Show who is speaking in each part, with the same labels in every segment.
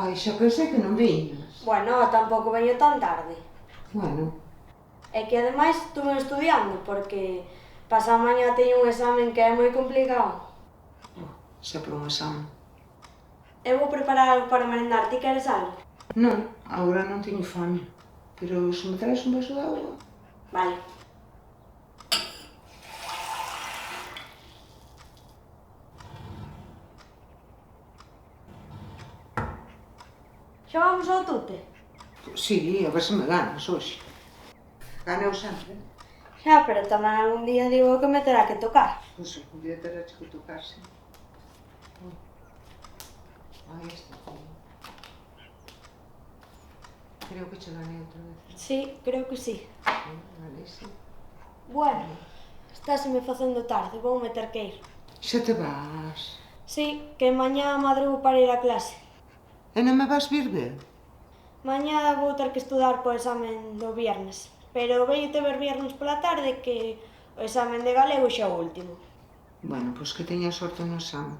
Speaker 1: Ai, xa pensei que non viñas.
Speaker 2: Bueno, tampouco veño tan tarde.
Speaker 1: Bueno.
Speaker 2: É que ademais estuve estudando porque pasado mañá teño un examen que é moi complicado.
Speaker 1: Sempre un examen.
Speaker 2: Eu vou preparar algo para merendar, ti queres algo?
Speaker 1: Non, agora non teño fame. Pero se me traes un vaso de auga.
Speaker 2: Vale. Xa vamos ao tute?
Speaker 1: Sí, a ver se me ganas hoxe. Ganeu sempre.
Speaker 2: Xa, pero tamén algún día digo que me terá que tocar.
Speaker 1: Pois un día terá que tocarse. Aí está. Creo que che ganei outra vez.
Speaker 2: Sí, creo que sí.
Speaker 1: Vale, sí.
Speaker 2: Bueno, estáseme facendo tarde, vou me ter que ir.
Speaker 1: Xa te vas.
Speaker 2: Sí, que mañá madrugo para ir a clase.
Speaker 1: E non me vas vir ver?
Speaker 2: Mañá vou ter que estudar po examen do viernes, pero veñote ver viernes pola tarde que o examen de galego xa é o último.
Speaker 1: Bueno, pois que teña sorte no examen.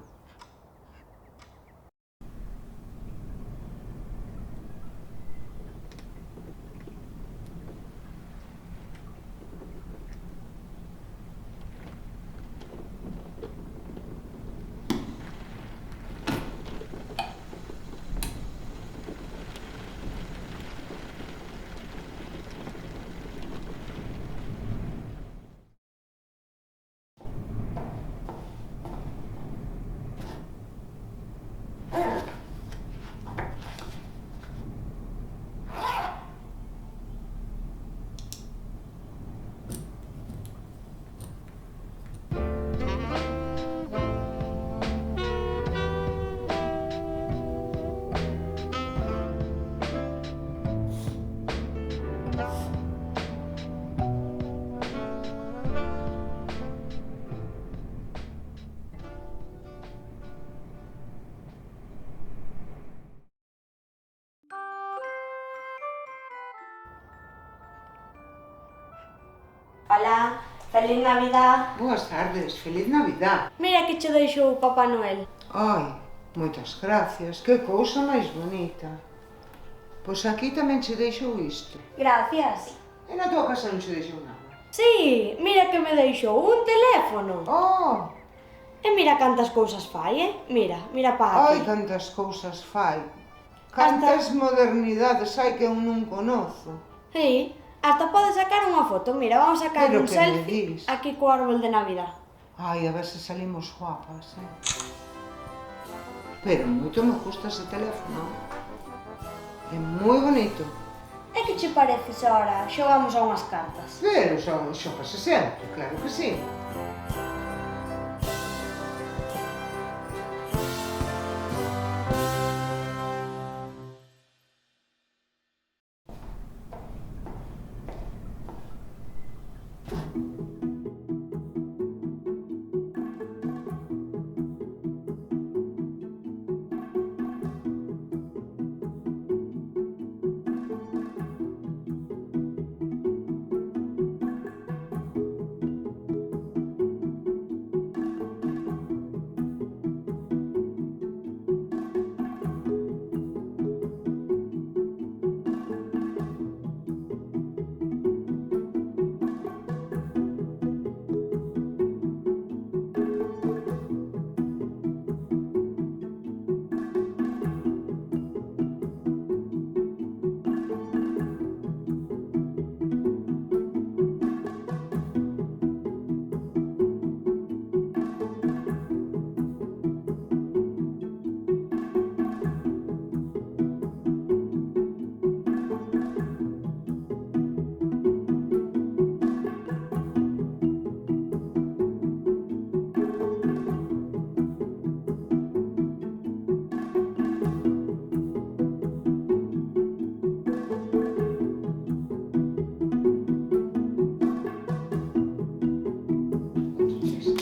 Speaker 2: Hola, feliz Navidad.
Speaker 1: Boas tardes, feliz Navidad.
Speaker 2: Mira que che deixou o Papá Noel.
Speaker 1: Ai, moitas gracias, que cousa máis bonita. Pois aquí tamén che deixou isto.
Speaker 2: Gracias.
Speaker 1: E na tua casa non che deixou nada.
Speaker 2: Sí, mira que me deixou un teléfono.
Speaker 1: Oh,
Speaker 2: E mira cantas cousas fai, Mira pa
Speaker 1: ai,
Speaker 2: aquí.
Speaker 1: cantas cousas fai. Cantas modernidades hai que eu non conozo.
Speaker 2: Sí, hasta pode sacar unha foto. Mira, vamos a sacar
Speaker 1: Pero
Speaker 2: un
Speaker 1: que me
Speaker 2: selfie
Speaker 1: dis?
Speaker 2: aquí co árbol de Navidad.
Speaker 1: Ai, a ver se salimos guapas, Pero moito me gusta ese teléfono. É moi bonito.
Speaker 2: E que che parece se ahora xogamos a unhas cartas?
Speaker 1: Pero xógase sempre, claro que sí.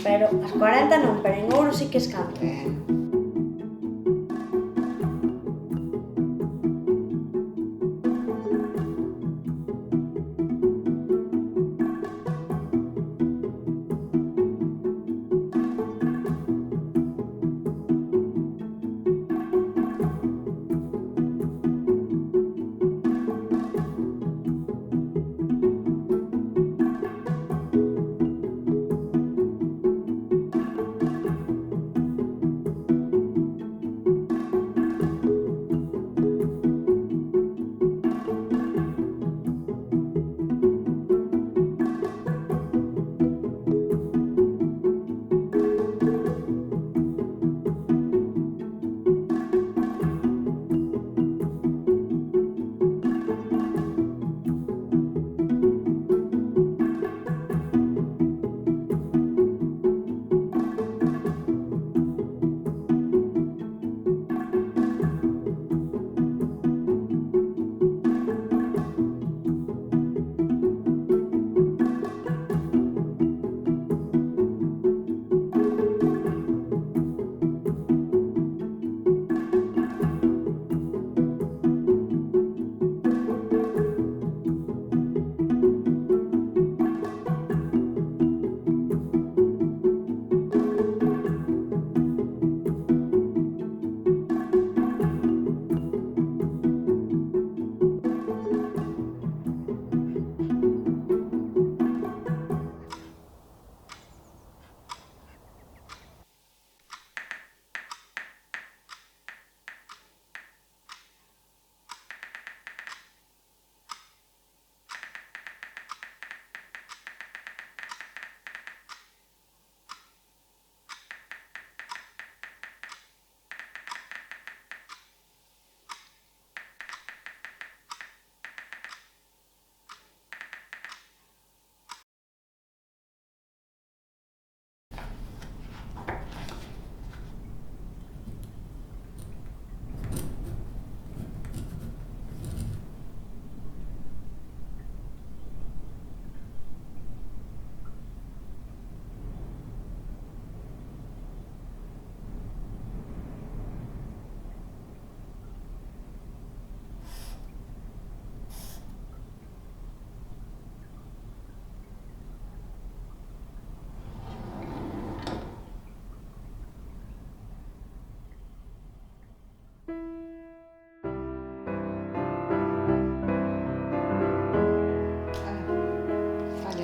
Speaker 2: Pero as 40 non, pero en ouro sí que escanto.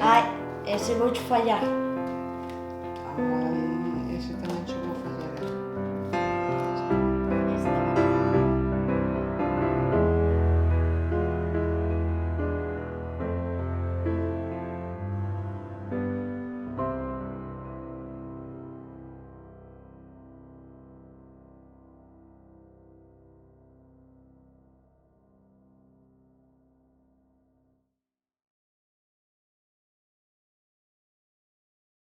Speaker 2: Ai, ese vouche fallar.